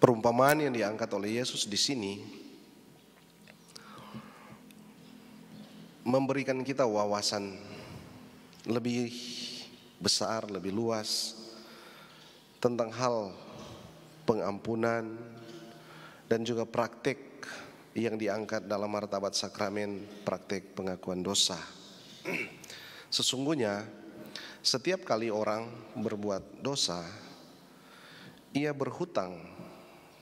Perumpamaan yang diangkat oleh Yesus di sini memberikan kita wawasan lebih besar, lebih luas tentang hal pengampunan dan juga praktik yang diangkat dalam martabat sakramen praktik pengakuan dosa. Sesungguhnya setiap kali orang berbuat dosa, ia berhutang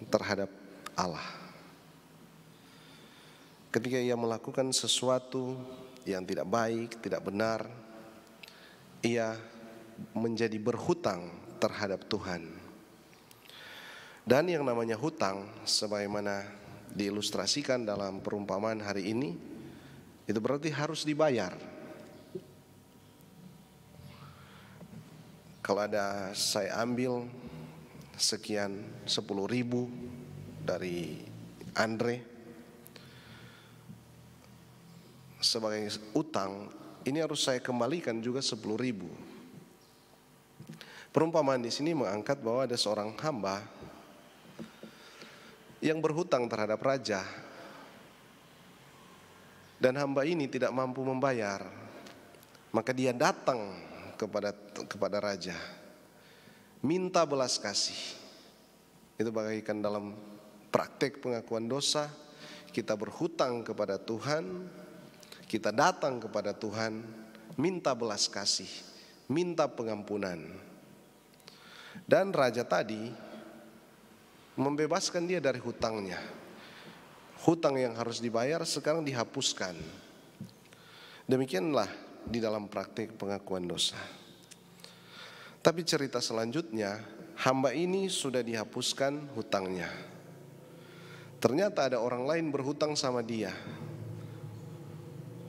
terhadap Allah. Ketika ia melakukan sesuatu yang tidak baik, tidak benar, ia menjadi berhutang terhadap Tuhan. Dan yang namanya hutang, sebagaimana diilustrasikan dalam perumpamaan hari ini, itu berarti harus dibayar. Kalau ada saya ambil sekian 10.000 dari Andre sebagai utang, ini harus saya kembalikan juga 10.000. Perumpamaan di sini mengangkat bahwa ada seorang hamba yang berhutang terhadap raja, dan hamba ini tidak mampu membayar, maka dia datang kepada raja, minta belas kasih. Itu bagaikan dalam praktek pengakuan dosa, kita berhutang kepada Tuhan, kita datang kepada Tuhan, minta belas kasih, minta pengampunan. Dan raja tadi membebaskan dia dari hutangnya. Hutang yang harus dibayar sekarang dihapuskan. Demikianlah di dalam praktik pengakuan dosa. Tapi cerita selanjutnya, hamba ini sudah dihapuskan hutangnya. Ternyata ada orang lain berhutang sama dia.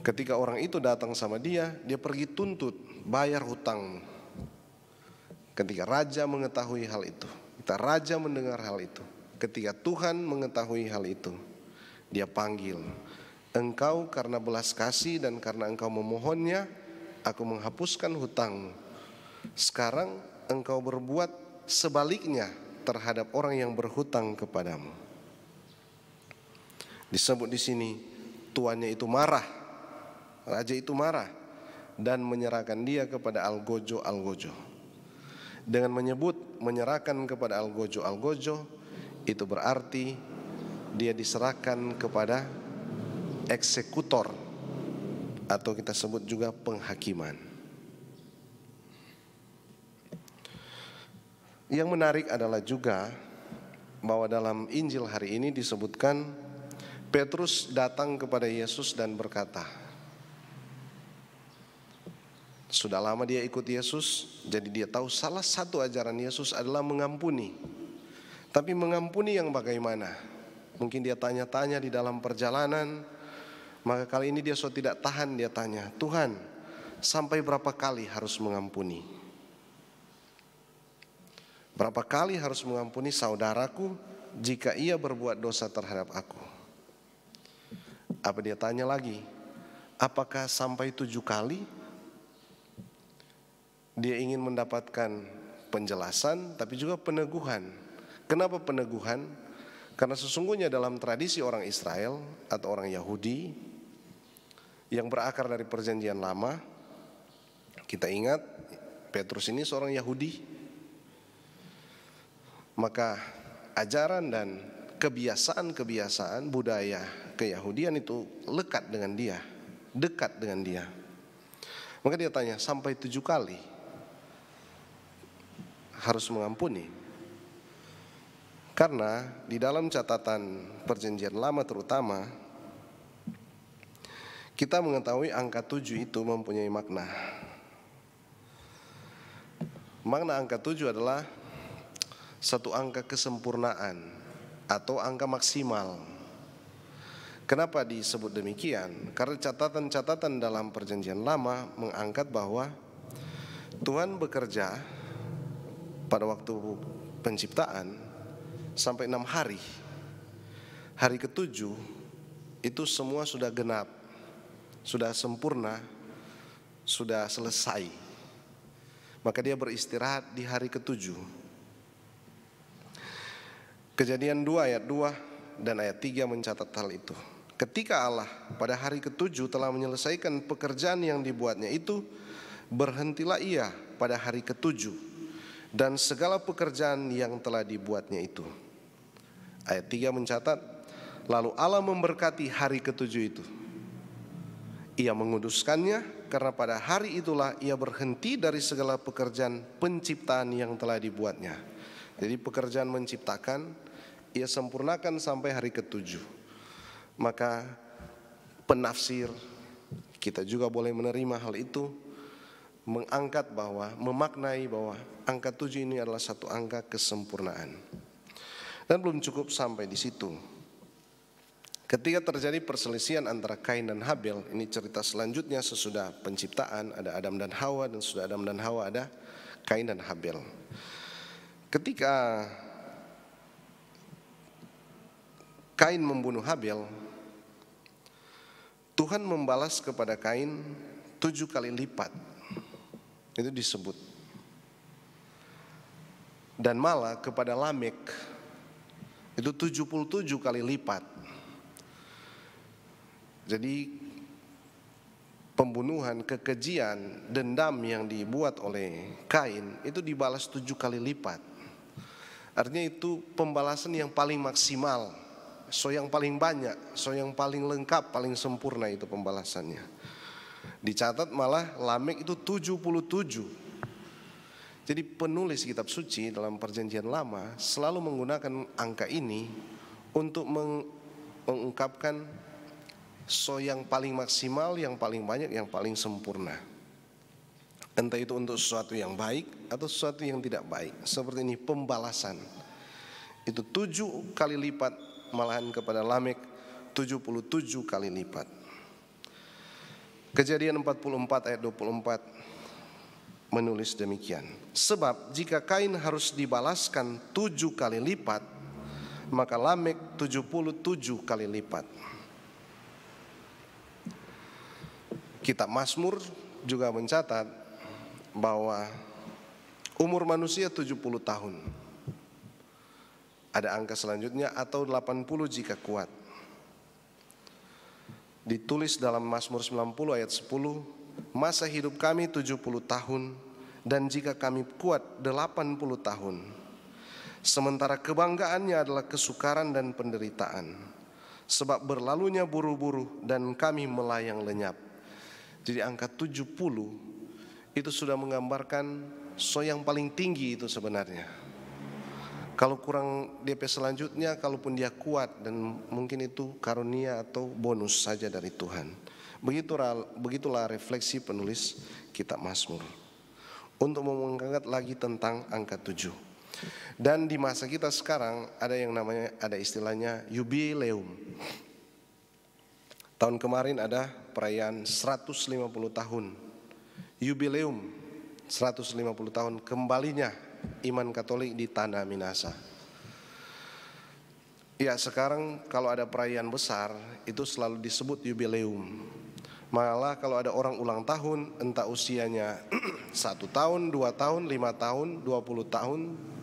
Ketika orang itu datang sama dia, dia pergi tuntut, bayar hutang. Ketika raja mengetahui hal itu, ketika raja mendengar hal itu, ketika Tuhan mengetahui hal itu, dia panggil, engkau karena belas kasih dan karena engkau memohonnya, aku menghapuskan hutangmu. Sekarang engkau berbuat sebaliknya terhadap orang yang berhutang kepadamu. Disebut di sini tuannya itu marah, raja itu marah dan menyerahkan dia kepada algojo. Dengan menyerahkan kepada algojo, itu berarti dia diserahkan kepada eksekutor, atau kita sebut juga penghakiman. Yang menarik adalah juga bahwa dalam Injil hari ini disebutkan Petrus datang kepada Yesus dan berkata, sudah lama dia ikut Yesus, jadi dia tahu salah satu ajaran Yesus adalah mengampuni. Tapi mengampuni yang bagaimana? Mungkin dia tanya-tanya di dalam perjalanan, maka kali ini dia sudah tidak tahan, dia tanya, Tuhan, sampai berapa kali harus mengampuni? Berapa kali harus mengampuni saudaraku jika ia berbuat dosa terhadap aku? Apa dia tanya lagi? Apakah sampai 7 kali? Dia ingin mendapatkan penjelasan tapi juga peneguhan. Kenapa peneguhan? Karena sesungguhnya dalam tradisi orang Israel atau orang Yahudi yang berakar dari perjanjian lama, kita ingat Petrus ini seorang Yahudi, maka ajaran dan kebiasaan budaya keyahudian itu lekat dengan dia, dekat dengan dia. Maka dia tanya, sampai 7 kali harus mengampuni? Karena di dalam catatan perjanjian lama terutama, kita mengetahui angka 7 itu mempunyai makna. Makna angka 7 adalah satu angka kesempurnaan atau angka maksimal. Kenapa disebut demikian? Karena catatan-catatan dalam perjanjian lama mengangkat bahwa Tuhan bekerja pada waktu penciptaan sampai 6 hari. Hari ke-7 itu semua sudah genap, sudah sempurna, sudah selesai. Maka dia beristirahat di hari ke-7. Kejadian 2 ayat 2 dan ayat 3 mencatat hal itu. Ketika Allah pada hari ke-7 telah menyelesaikan pekerjaan yang dibuatnya itu, berhentilah ia pada hari ke-7 dan segala pekerjaan yang telah dibuatnya itu. Ayat 3 mencatat, lalu Allah memberkati hari ke-7 itu. Ia menguduskannya karena pada hari itulah ia berhenti dari segala pekerjaan penciptaan yang telah dibuatnya. Jadi pekerjaan menciptakan ia sempurnakan sampai hari ke-7. Maka penafsir kita juga boleh menerima hal itu, mengangkat bahwa, memaknai bahwa angka 7 ini adalah satu angka kesempurnaan. Dan belum cukup sampai di situ. Ketika terjadi perselisihan antara Kain dan Habel, ini cerita selanjutnya sesudah penciptaan, ada Adam dan Hawa, dan sesudah Adam dan Hawa ada Kain dan Habel. Ketika Kain membunuh Habel, Tuhan membalas kepada Kain 7 kali lipat. Itu disebut. Dan malah kepada Lamek itu 77 kali lipat. Jadi pembunuhan, kekejian, dendam yang dibuat oleh Kain itu dibalas 7 kali lipat. Artinya itu pembalasan yang paling maksimal, yang paling banyak, yang paling lengkap, paling sempurna itu pembalasannya. Dicatat malah Lamek itu 77. Jadi penulis kitab suci dalam perjanjian lama selalu menggunakan angka ini untuk mengungkapkan yang paling maksimal, yang paling banyak, yang paling sempurna. Entah itu untuk sesuatu yang baik atau sesuatu yang tidak baik. Seperti ini pembalasan. Itu 7 kali lipat, malahan kepada Lamek 77 kali lipat. Kejadian 44 ayat 24 menulis demikian. Sebab jika Kain harus dibalaskan 7 kali lipat, maka Lamek 77 kali lipat. Kitab Mazmur juga mencatat bahwa umur manusia 70 tahun. Ada angka selanjutnya atau 80 jika kuat. Ditulis dalam Mazmur 90 ayat 10, masa hidup kami 70 tahun dan jika kami kuat 80 tahun. Sementara kebanggaannya adalah kesukaran dan penderitaan. Sebab berlalunya buru-buru dan kami melayang lenyap. Jadi angka 70 itu sudah menggambarkan yang paling tinggi itu sebenarnya. Kalau kurang DP selanjutnya, kalaupun dia kuat dan mungkin itu karunia atau bonus saja dari Tuhan. Begitulah refleksi penulis kitab Mazmur untuk mengangkat lagi tentang angka 7. Dan di masa kita sekarang ada istilahnya jubileum. Tahun kemarin ada perayaan 150 tahun. Jubileum 150 tahun kembalinya iman Katolik di tanah Minasa. Ya, sekarang kalau ada perayaan besar itu selalu disebut jubileum. Malah kalau ada orang ulang tahun, entah usianya 1 tahun, 2 tahun, 5 tahun, 20 tahun,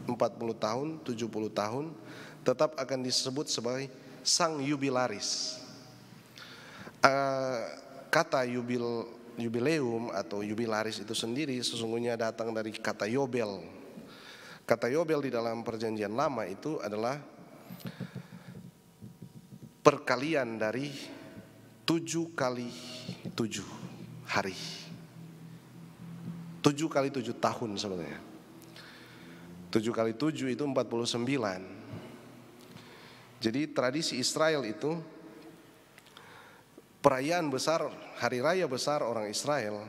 40 tahun, 70 tahun, tetap akan disebut sebagai sang jubilaris. Kata jubileum atau jubilaris itu sendiri sesungguhnya datang dari kata yobel. Kata yobel di dalam perjanjian lama itu adalah perkalian dari 7 kali 7 hari. 7 kali 7 tahun sebenarnya. 7 kali 7 itu 49. Jadi tradisi Israel itu perayaan besar, hari raya besar orang Israel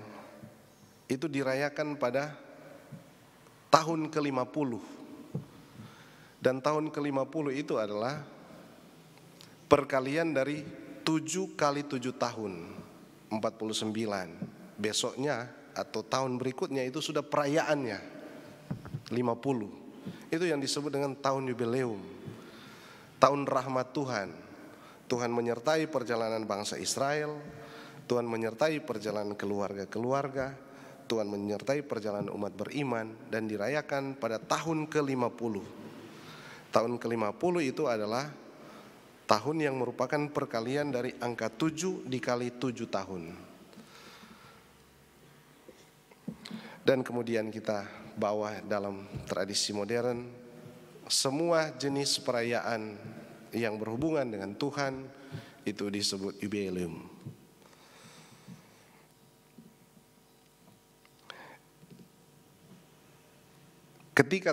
itu dirayakan pada tahun ke-50. Dan tahun ke-50 itu adalah perkalian dari 7 kali 7 tahun, 49. Besoknya atau tahun berikutnya itu sudah perayaannya 50. Itu yang disebut dengan tahun jubileum, tahun rahmat Tuhan. Tuhan menyertai perjalanan bangsa Israel, Tuhan menyertai perjalanan keluarga-keluarga, Tuhan menyertai perjalanan umat beriman, dan dirayakan pada tahun ke-50. Tahun ke-50 itu adalah tahun yang merupakan perkalian dari angka 7 dikali 7 tahun. Dan kemudian kita bawa dalam tradisi modern, semua jenis perayaan yang berhubungan dengan Tuhan itu disebut jubileum. Ketika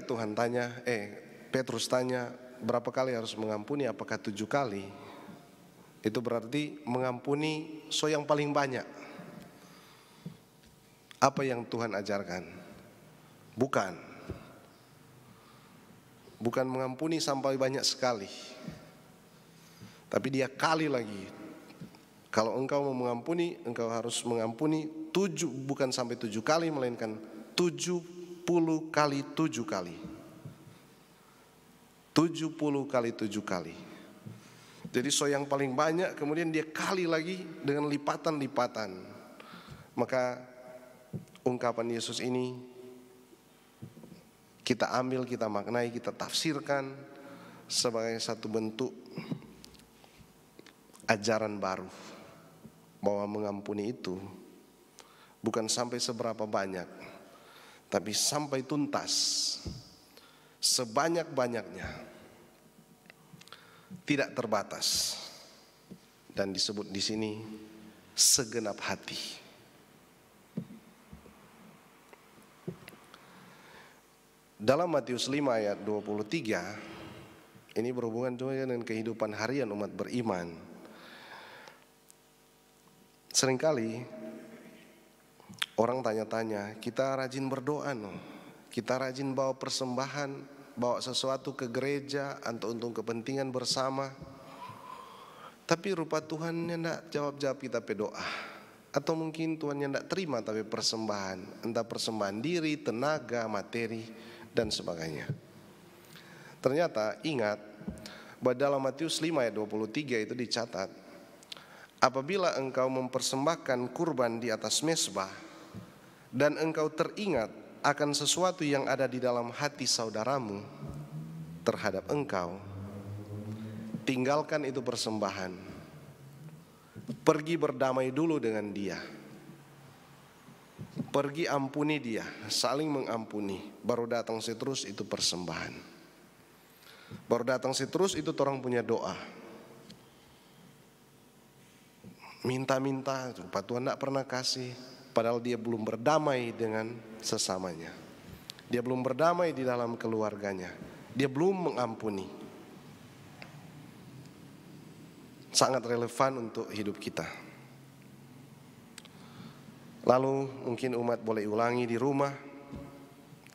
Petrus tanya, berapa kali harus mengampuni, apakah 7 kali? Itu berarti mengampuni yang paling banyak. Apa yang Tuhan ajarkan? Bukan mengampuni sampai banyak sekali, tapi dia kali lagi. Kalau engkau mau mengampuni, engkau harus mengampuni 7, bukan sampai 7 kali, melainkan 70 kali 7 kali. 70 kali 7 kali. Jadi yang paling banyak, kemudian dia kali lagi dengan lipatan-lipatan. Maka ungkapan Yesus ini kita ambil, kita maknai, kita tafsirkan sebagai satu bentuk ajaran baru, bahwa mengampuni itu bukan sampai seberapa banyak, tapi sampai tuntas, sebanyak-banyaknya, tidak terbatas, dan disebut di sini segenap hati. Dalam Matius 5 ayat 23, ini berhubungan juga dengan kehidupan harian umat beriman. Seringkali orang tanya-tanya, kita rajin berdoa, kita rajin bawa persembahan, bawa sesuatu ke gereja untuk kepentingan bersama, tapi rupa Tuhan tidak jawab-jawab kita berdoa. Atau mungkin Tuhan tidak terima tapi persembahan, entah persembahan diri, tenaga, materi, dan sebagainya. Ternyata ingat bahwa dalam Matius 5 ayat 23 itu dicatat, apabila engkau mempersembahkan kurban di atas mezbah dan engkau teringat akan sesuatu yang ada di dalam hati saudaramu terhadap engkau, tinggalkan itu persembahan, pergi berdamai dulu dengan dia, pergi ampuni dia, saling mengampuni, baru datang terus itu persembahan. Baru datang terus itu orang punya doa, minta-minta, Pak Tuhan tidak pernah kasih, padahal dia belum berdamai dengan sesamanya, dia belum berdamai di dalam keluarganya, dia belum mengampuni. Sangat relevan untuk hidup kita. Lalu mungkin umat boleh ulangi di rumah,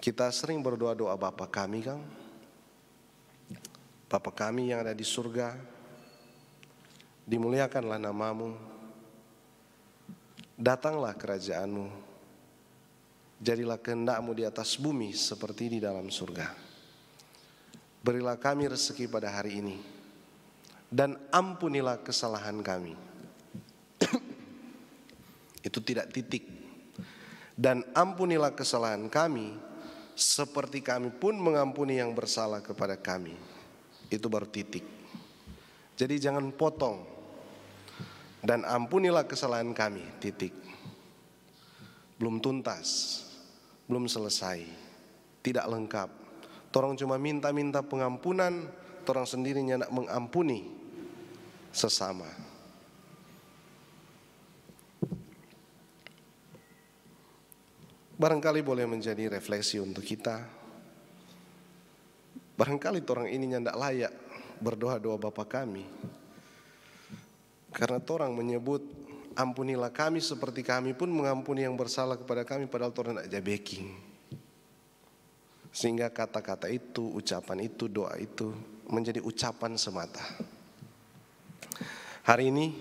kita sering berdoa-doa Bapa kami, Kang, Bapa kami yang ada di surga, dimuliakanlah namamu, datanglah kerajaanmu, jadilah kehendakmu di atas bumi seperti di dalam surga. Berilah kami rezeki pada hari ini, dan ampunilah kesalahan kami. Itu tidak titik. Dan ampunilah kesalahan kami seperti kami pun mengampuni yang bersalah kepada kami. Itu baru titik. Jadi jangan potong. Dan ampunilah kesalahan kami, titik. Belum tuntas, belum selesai, tidak lengkap. Torang cuma minta-minta pengampunan, torang sendiri tidak mengampuni sesama. Barangkali boleh menjadi refleksi untuk kita. Barangkali orang ini tidak layak berdoa-doa Bapa kami, karena orang menyebut ampunilah kami seperti kami pun mengampuni yang bersalah kepada kami, padahal orang tidak baking. Sehingga kata-kata itu, ucapan itu, doa itu menjadi ucapan semata. Hari ini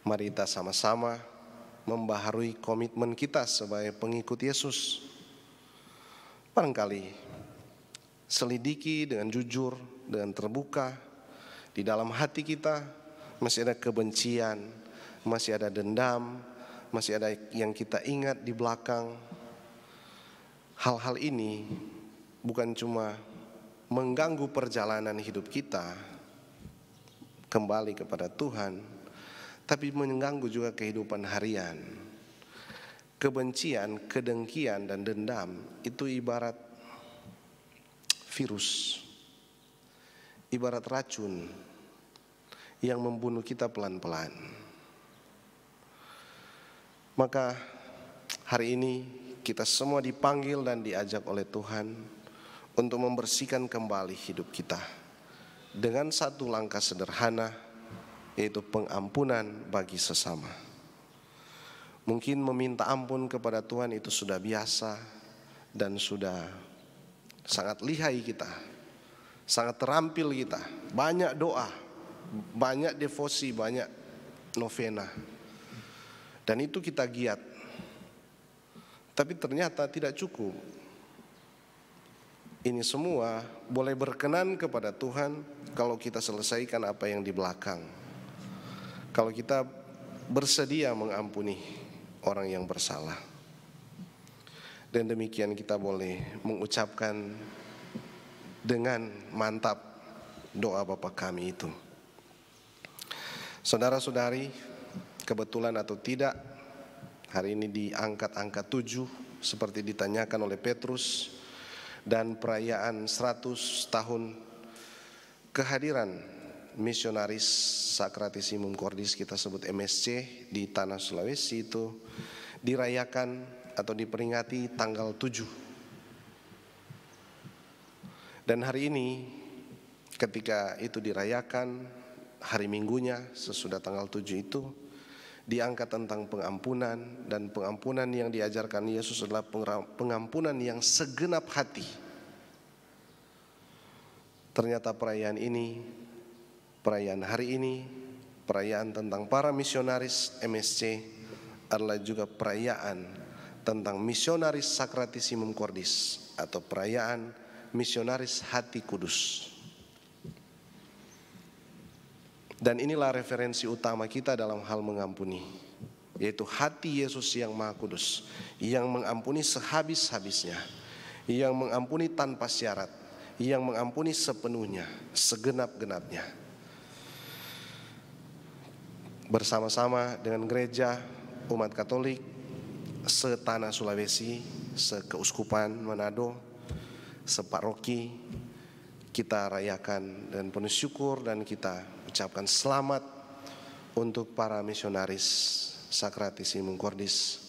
mari kita sama-sama membaharui komitmen kita sebagai pengikut Yesus. Barangkali selidiki dengan jujur, dengan terbuka. Di dalam hati kita masih ada kebencian, masih ada dendam, masih ada yang kita ingat di belakang. Hal-hal ini bukan cuma mengganggu perjalanan hidup kita kembali kepada Tuhan, tapi mengganggu juga kehidupan harian. Kebencian, kedengkian, dan dendam itu ibarat virus, ibarat racun yang membunuh kita pelan-pelan. Maka hari ini kita semua dipanggil dan diajak oleh Tuhan untuk membersihkan kembali hidup kita dengan satu langkah sederhana, yaitu pengampunan bagi sesama. Mungkin meminta ampun kepada Tuhan itu sudah biasa dan sudah sangat lihai kita, sangat terampil kita. Banyak doa, banyak devosi, banyak novena, dan itu kita giat. Tapi ternyata tidak cukup. Ini semua boleh berkenan kepada Tuhan kalau kita selesaikan apa yang di belakang. Kalau kita bersedia mengampuni orang yang bersalah. Dan demikian kita boleh mengucapkan dengan mantap doa Bapa kami itu. Saudara-saudari, kebetulan atau tidak, hari ini diangkat angka 7 seperti ditanyakan oleh Petrus, dan perayaan 100 tahun kehadiran misionaris Sacratissimum Cordis, kita sebut MSC, di tanah Sulawesi itu dirayakan atau diperingati tanggal 7. Dan hari ini ketika itu dirayakan, hari Minggunya sesudah tanggal 7 itu diangkat tentang pengampunan, dan pengampunan yang diajarkan Yesus adalah pengampunan yang segenap hati. Ternyata perayaan ini, perayaan hari ini, perayaan tentang para misionaris MSC adalah juga perayaan tentang misionaris Sacratissimum Cordis atau perayaan misionaris hati kudus. Dan inilah referensi utama kita dalam hal mengampuni, yaitu hati Yesus yang Maha Kudus, yang mengampuni sehabis-habisnya, yang mengampuni tanpa syarat, yang mengampuni sepenuhnya, segenap-genapnya. Bersama-sama dengan gereja umat Katolik setanah Sulawesi, sekeuskupan Manado, separoki, kita rayakan dan penuh syukur, dan kita ucapkan selamat untuk para misionaris Sacratissimum Cordis.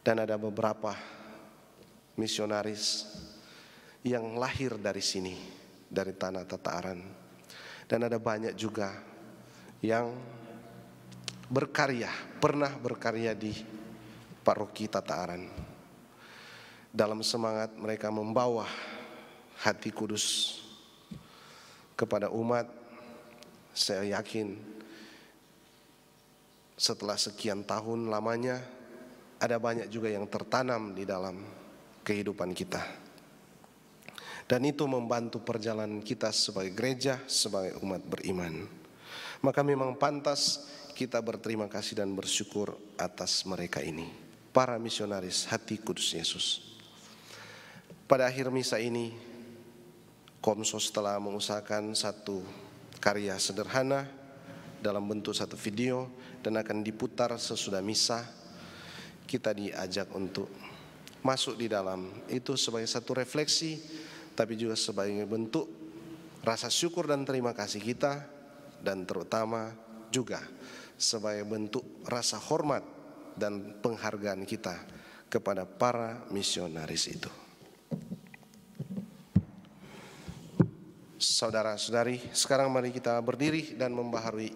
Dan ada beberapa misionaris yang lahir dari sini, dari tanah Tataaran. Dan ada banyak juga yang berkarya, pernah berkarya di paroki Tataaran. Dalam semangat mereka membawa hati kudus kepada umat, saya yakin setelah sekian tahun lamanya ada banyak juga yang tertanam di dalam kehidupan kita. Dan itu membantu perjalanan kita sebagai gereja, sebagai umat beriman. Maka memang pantas kita berterima kasih dan bersyukur atas mereka ini, para misionaris hati kudus Yesus. Pada akhir misa ini, Komsos telah mengusahakan satu karya sederhana dalam bentuk satu video dan akan diputar sesudah misa. Kita diajak untuk masuk di dalam itu sebagai satu refleksi, tapi juga sebagai bentuk rasa syukur dan terima kasih kita, dan terutama juga sebagai bentuk rasa hormat dan penghargaan kita kepada para misionaris itu. Saudara-saudari, sekarang mari kita berdiri dan membaharui